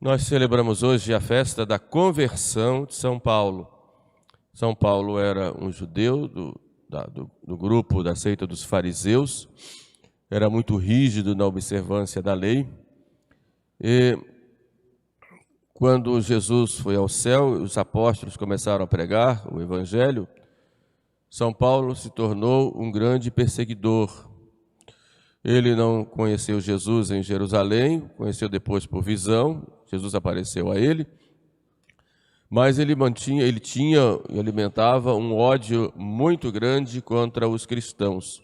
Nós celebramos hoje a festa da conversão de São Paulo. São Paulo era um judeu do grupo da seita dos fariseus, era muito rígido na observância da lei. E quando Jesus foi ao céu, os apóstolos começaram a pregar o Evangelho, São Paulo se tornou um grande perseguidor. Ele não conheceu Jesus em Jerusalém, conheceu depois por visão, Jesus apareceu a ele, mas ele tinha e alimentava um ódio muito grande contra os cristãos.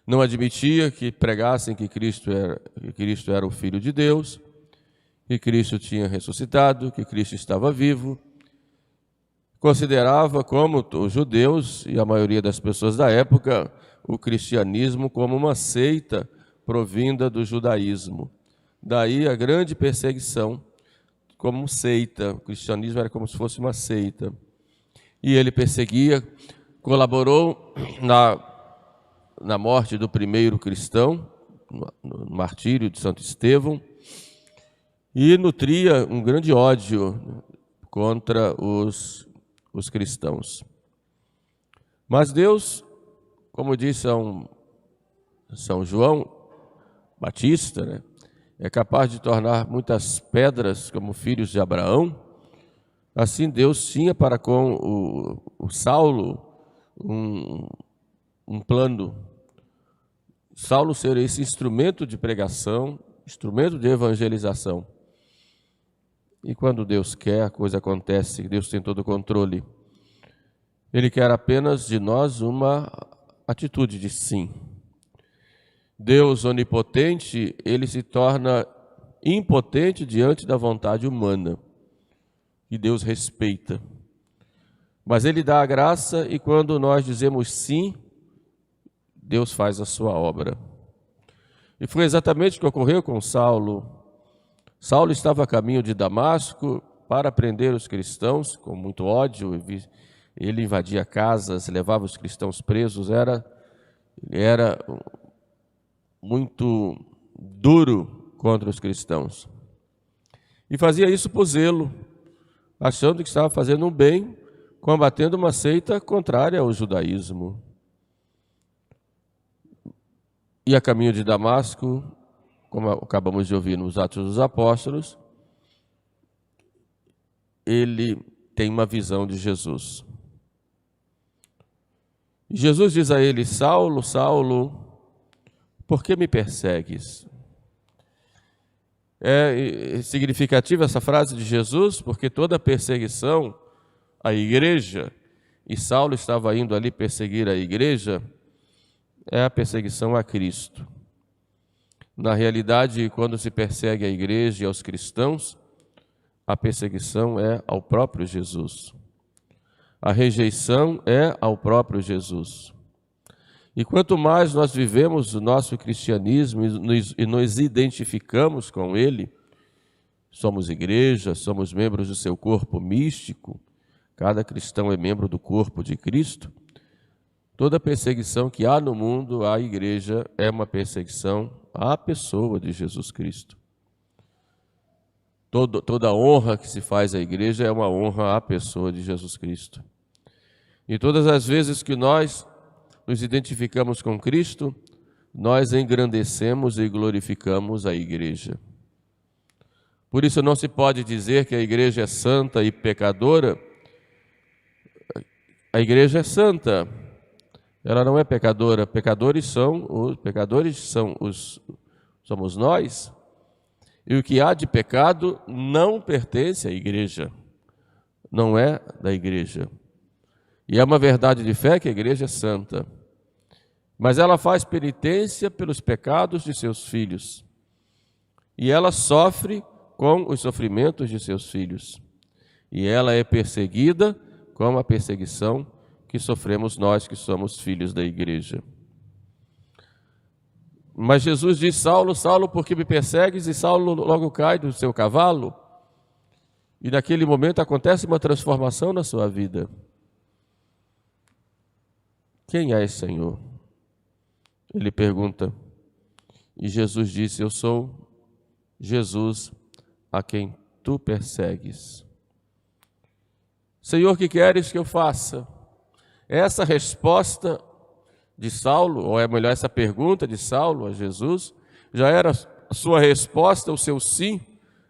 Não admitia que pregassem que Cristo era o Filho de Deus, que Cristo tinha ressuscitado, que Cristo estava vivo. Considerava, como os judeus e a maioria das pessoas da época, o cristianismo como uma seita provinda do judaísmo. Daí a grande perseguição, como seita. O cristianismo era como se fosse uma seita. E ele perseguia, colaborou na morte do primeiro cristão, no martírio de Santo Estevão, e nutria um grande ódio contra os cristãos. Mas Deus, como diz São João Batista, é capaz de tornar muitas pedras como filhos de Abraão. Assim Deus tinha para com o Saulo um plano. Saulo ser esse instrumento de pregação, instrumento de evangelização. E quando Deus quer, a coisa acontece, Deus tem todo o controle. Ele quer apenas de nós uma atitude de sim. Deus onipotente, ele se torna impotente diante da vontade humana, que Deus respeita. Mas ele dá a graça e quando nós dizemos sim, Deus faz a sua obra. E foi exatamente o que ocorreu com Saulo. Saulo estava a caminho de Damasco para prender os cristãos, com muito ódio. Ele invadia casas, levava os cristãos presos, era muito duro contra os cristãos. E fazia isso por zelo, achando que estava fazendo um bem, combatendo uma seita contrária ao judaísmo. E a caminho de Damasco, como acabamos de ouvir nos Atos dos Apóstolos, ele tem uma visão de Jesus. E Jesus diz a ele: Saulo, Saulo, por que me persegues? É significativa essa frase de Jesus, porque toda perseguição à igreja, e Saulo estava indo ali perseguir a igreja, é a perseguição a Cristo. Na realidade, quando se persegue a igreja e aos cristãos, a perseguição é ao próprio Jesus. A rejeição é ao próprio Jesus. E quanto mais nós vivemos o nosso cristianismo e nos identificamos com ele, somos igreja, somos membros do seu corpo místico, cada cristão é membro do corpo de Cristo, toda perseguição que há no mundo à igreja é uma perseguição à pessoa de Jesus Cristo. Toda honra que se faz à igreja é uma honra à pessoa de Jesus Cristo. E todas as vezes que nós nos identificamos com Cristo, nós engrandecemos e glorificamos a igreja. Por isso não se pode dizer que a igreja é santa e pecadora. A igreja é santa, ela não é pecadora. Somos nós. E o que há de pecado não pertence à igreja, não é da igreja. E é uma verdade de fé que a igreja é santa. Mas ela faz penitência pelos pecados de seus filhos. E ela sofre com os sofrimentos de seus filhos. E ela é perseguida com a perseguição que sofremos nós que somos filhos da igreja. Mas Jesus diz: Saulo, Saulo, por que me persegues? E Saulo logo cai do seu cavalo. E naquele momento acontece uma transformação na sua vida. Quem és, Senhor? Ele pergunta. E Jesus disse: eu sou Jesus, a quem tu persegues. Senhor, que queres que eu faça? Essa resposta de Saulo, ou é melhor, essa pergunta de Saulo a Jesus, já era a sua resposta, o seu sim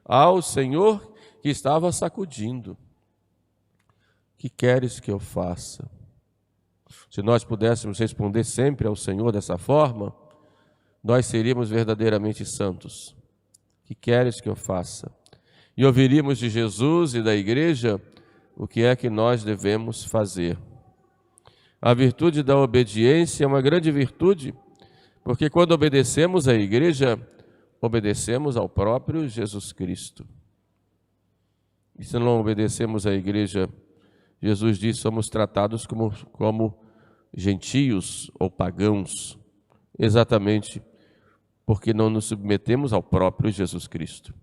ao Senhor que estava sacudindo. Que queres que eu faça? Se nós pudéssemos responder sempre ao Senhor dessa forma, nós seríamos verdadeiramente santos. Que queres que eu faça? E ouviríamos de Jesus e da igreja o que é que nós devemos fazer. A virtude da obediência é uma grande virtude, porque quando obedecemos à igreja, obedecemos ao próprio Jesus Cristo. E se não obedecemos à igreja, Jesus diz, somos tratados como gentios ou pagãos, exatamente porque não nos submetemos ao próprio Jesus Cristo.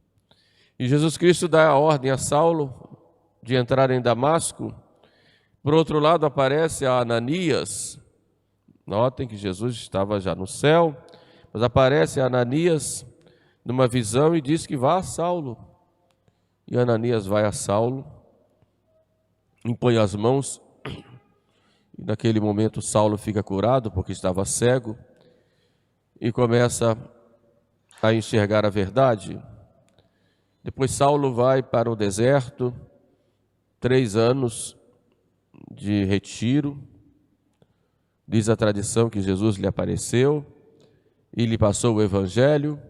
E Jesus Cristo dá a ordem a Saulo de entrar em Damasco. Por outro lado, aparece a Ananias. Notem que Jesus estava já no céu, mas aparece a Ananias numa visão e diz que vá a Saulo. E Ananias vai a Saulo, impõe as mãos, e naquele momento Saulo fica curado porque estava cego e começa a enxergar a verdade. Depois Saulo vai para o deserto, 3 anos de retiro. Diz a tradição que Jesus lhe apareceu e lhe passou o evangelho,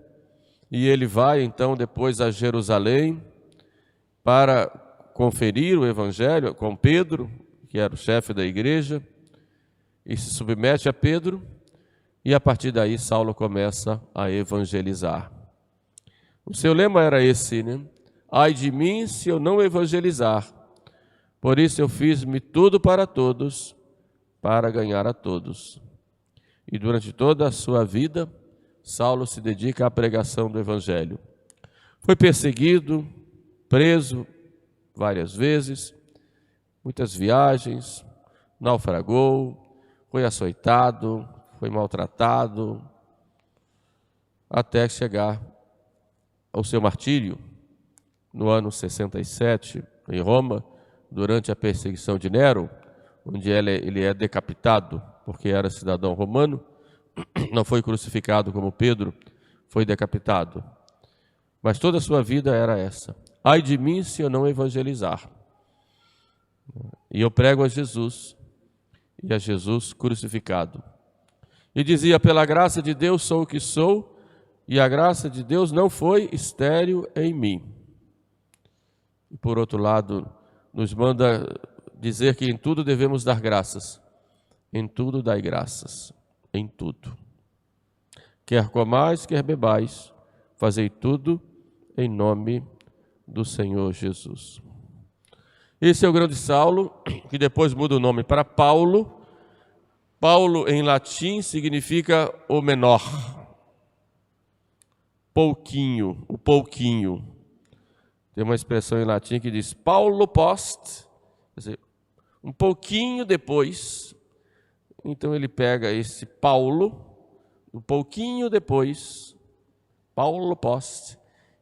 e ele vai então depois a Jerusalém para conferir o evangelho com Pedro, que era o chefe da igreja, e se submete a Pedro, e a partir daí Saulo começa a evangelizar. O seu lema era esse, né? Ai de mim se eu não evangelizar, por isso eu fiz-me tudo para todos, para ganhar a todos. E durante toda a sua vida, Saulo se dedica à pregação do evangelho. Foi perseguido, preso várias vezes, muitas viagens, naufragou, foi açoitado, foi maltratado, até chegar ao seu martírio no ano 67, em Roma, durante a perseguição de Nero, onde ele é decapitado, porque era cidadão romano, não foi crucificado como Pedro, foi decapitado. Mas toda a sua vida era essa. Ai de mim se eu não evangelizar. E eu prego a Jesus, e a Jesus crucificado. E dizia, pela graça de Deus sou o que sou, e a graça de Deus não foi estéril em mim. E por outro lado, nos manda dizer que em tudo devemos dar graças. Em tudo dai graças, em tudo. Quer comais, quer bebais, fazei tudo em nome do Senhor Jesus. Esse é o grande Saulo, que depois muda o nome para Paulo. Paulo em latim significa o menor. Pouquinho, o pouquinho. Tem uma expressão em latim que diz Paulo post, quer dizer, um pouquinho depois. Então ele pega esse Paulo, um pouquinho depois, Paulo post,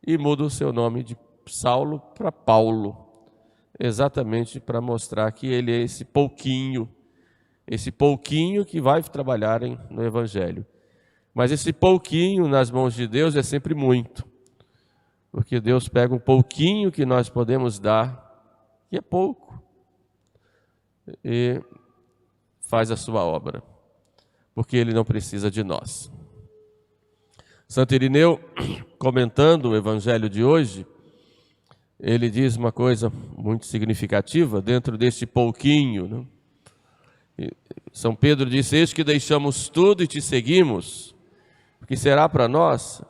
e muda o seu nome de Saulo para Paulo, exatamente para mostrar que ele é esse pouquinho que vai trabalhar no Evangelho. Mas esse pouquinho nas mãos de Deus é sempre muito, porque Deus pega um pouquinho que nós podemos dar, que é pouco, e faz a sua obra, porque Ele não precisa de nós. Santo Irineu, comentando o Evangelho de hoje, ele diz uma coisa muito significativa dentro desse pouquinho, né? São Pedro disse, eis que deixamos tudo e te seguimos, porque será para nós.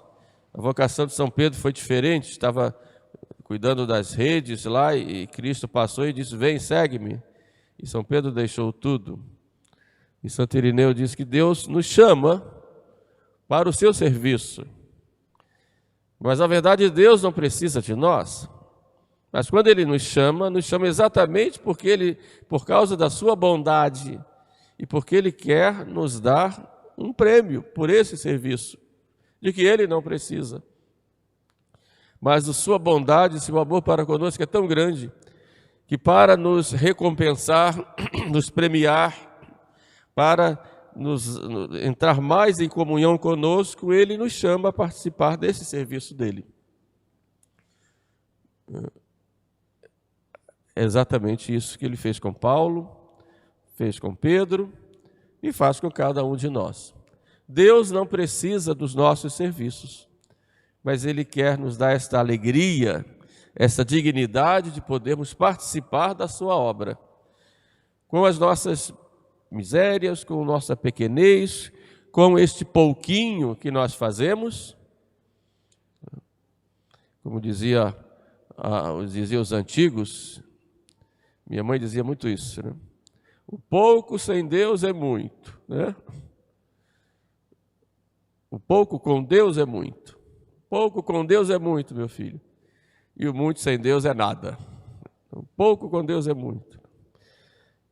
A vocação de São Pedro foi diferente, estava cuidando das redes lá e Cristo passou e disse, vem, segue-me. E São Pedro deixou tudo. E Santo Irineu diz que Deus nos chama para o seu serviço. Mas na verdade Deus não precisa de nós. Mas quando Ele nos chama exatamente porque por causa da sua bondade e porque Ele quer nos dar um prêmio por esse serviço, de que Ele não precisa. mas a sua bondade e seu amor para conosco é tão grande que para nos recompensar, nos premiar, para entrar mais em comunhão conosco, Ele nos chama a participar desse serviço dEle. É exatamente isso que Ele fez com Paulo, fez com Pedro e faz com cada um de nós. Deus não precisa dos nossos serviços, mas Ele quer nos dar esta alegria, essa dignidade de podermos participar da sua obra, com as nossas misérias, com nossa pequenez, com este pouquinho que nós fazemos. Como diziam os antigos, minha mãe dizia muito isso, né? O pouco sem Deus é muito, né? O pouco com Deus é muito. Pouco com Deus é muito, meu filho. E o muito sem Deus é nada. O pouco com Deus é muito.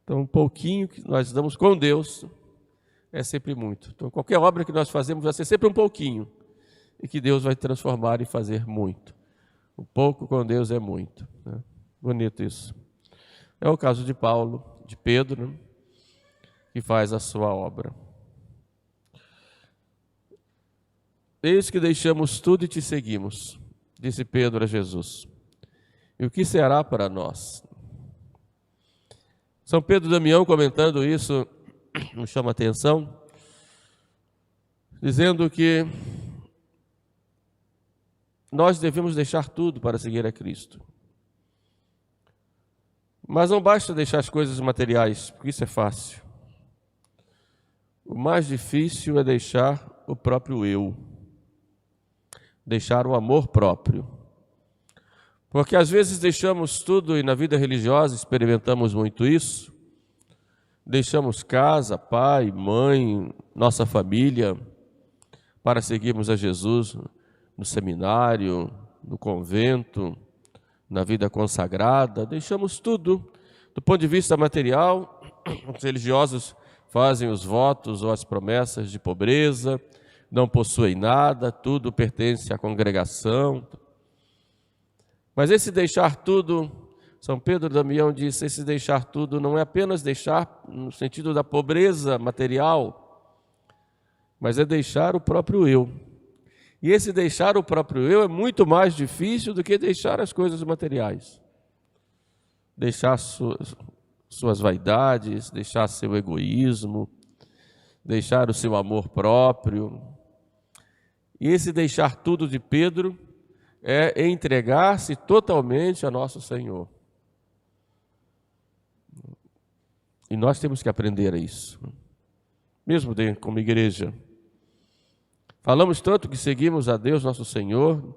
Então, um pouquinho que nós damos com Deus é sempre muito. Então, qualquer obra que nós fazemos vai ser sempre um pouquinho. E que Deus vai transformar e fazer muito. O pouco com Deus é muito, né? Bonito isso. É o caso de Paulo, de Pedro, né? Que faz a sua obra. Eis que deixamos tudo e te seguimos, disse Pedro a Jesus. E o que será para nós? São Pedro e Damião, comentando isso, nos chama a atenção, dizendo que nós devemos deixar tudo para seguir a Cristo. Mas não basta deixar as coisas materiais, porque isso é fácil. O mais difícil é deixar o próprio eu. Deixar o amor próprio. Porque às vezes deixamos tudo, e na vida religiosa experimentamos muito isso, deixamos casa, pai, mãe, nossa família, para seguirmos a Jesus no seminário, no convento, na vida consagrada, deixamos tudo. Do ponto de vista material, os religiosos fazem os votos ou as promessas de pobreza, não possuem nada, tudo pertence à congregação. Mas esse deixar tudo, São Pedro Damião disse, esse deixar tudo não é apenas deixar no sentido da pobreza material, mas é deixar o próprio eu. E esse deixar o próprio eu é muito mais difícil do que deixar as coisas materiais. Deixar suas vaidades, deixar seu egoísmo, deixar o seu amor próprio. E esse deixar tudo de Pedro é entregar-se totalmente a nosso Senhor. E nós temos que aprender a isso, mesmo como igreja. Falamos tanto que seguimos a Deus, nosso Senhor,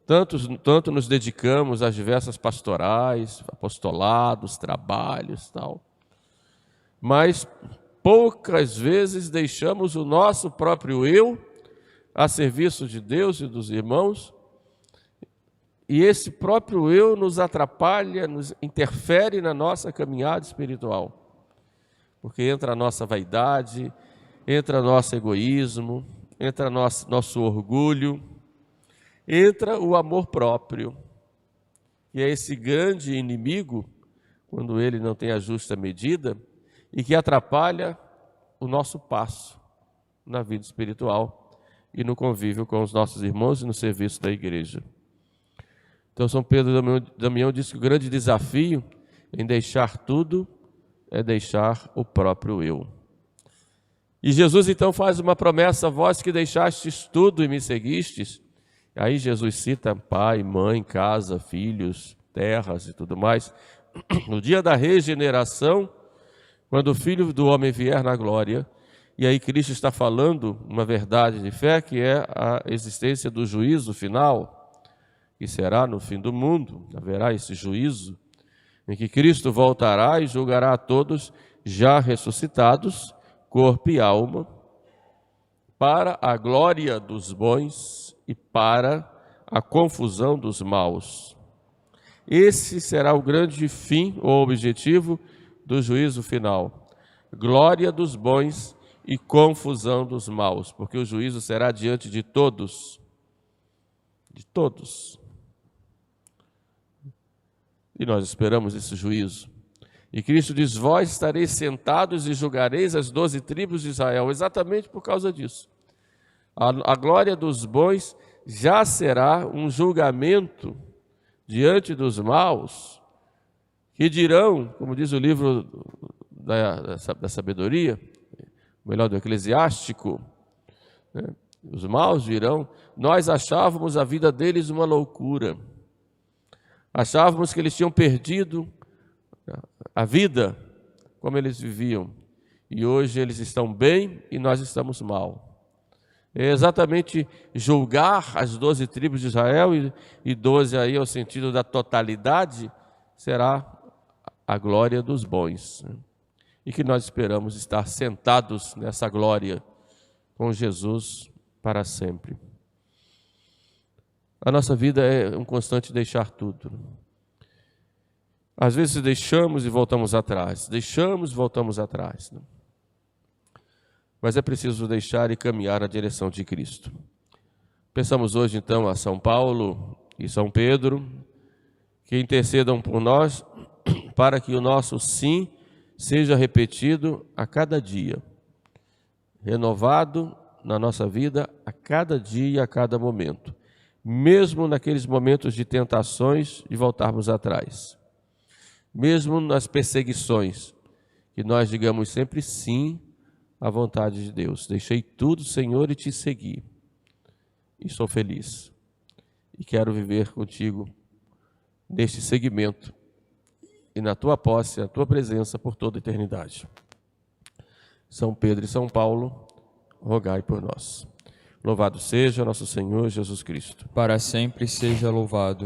tanto nos dedicamos às diversas pastorais, apostolados, trabalhos, tal. Mas poucas vezes deixamos o nosso próprio eu a serviço de Deus e dos irmãos, e esse próprio eu nos atrapalha, nos interfere na nossa caminhada espiritual, porque entra a nossa vaidade, entra nosso egoísmo, entra nosso orgulho, entra o amor próprio, que é esse grande inimigo, quando ele não tem a justa medida, e que atrapalha o nosso passo na vida espiritual e no convívio com os nossos irmãos e no serviço da igreja. Então, São Pedro Damião diz que o grande desafio em deixar tudo é deixar o próprio eu. E Jesus então faz uma promessa, vós que deixastes tudo e me seguistes. Aí Jesus cita pai, mãe, casa, filhos, terras e tudo mais. No dia da regeneração, quando o Filho do Homem vier na glória, e aí Cristo está falando uma verdade de fé, que é a existência do juízo final, que será no fim do mundo. Haverá esse juízo, em que Cristo voltará e julgará a todos já ressuscitados, corpo e alma, para a glória dos bons e para a confusão dos maus. Esse será o grande fim ou objetivo do juízo final. Glória dos bons e confusão dos maus, porque o juízo será diante de todos. De todos. E nós esperamos esse juízo. E Cristo diz: vós estareis sentados e julgareis as 12 tribos de Israel, exatamente por causa disso. A glória dos bons já será um julgamento diante dos maus, que dirão, como diz o livro da sabedoria, melhor, do Eclesiástico, né? Os maus dirão: nós achávamos a vida deles uma loucura, achávamos que eles tinham perdido a vida como eles viviam, e hoje eles estão bem e nós estamos mal. É exatamente julgar as 12 tribos de Israel, e 12 aí é o sentido da totalidade, será a glória dos bons, né? E que nós esperamos estar sentados nessa glória com Jesus para sempre. A nossa vida é um constante deixar tudo. Às vezes deixamos e voltamos atrás, deixamos e voltamos atrás, né? Mas é preciso deixar e caminhar na direção de Cristo. Pensamos hoje então a São Paulo e São Pedro, que intercedam por nós para que o nosso sim seja repetido a cada dia, renovado na nossa vida a cada dia e a cada momento, mesmo naqueles momentos de tentações de voltarmos atrás, mesmo nas perseguições, que nós digamos sempre sim à vontade de Deus. Deixei tudo, Senhor, e te segui, e sou feliz, e quero viver contigo neste seguimento, e na tua posse, na tua presença por toda a eternidade. São Pedro e São Paulo, rogai por nós. Louvado seja nosso Senhor Jesus Cristo. Para sempre seja louvado.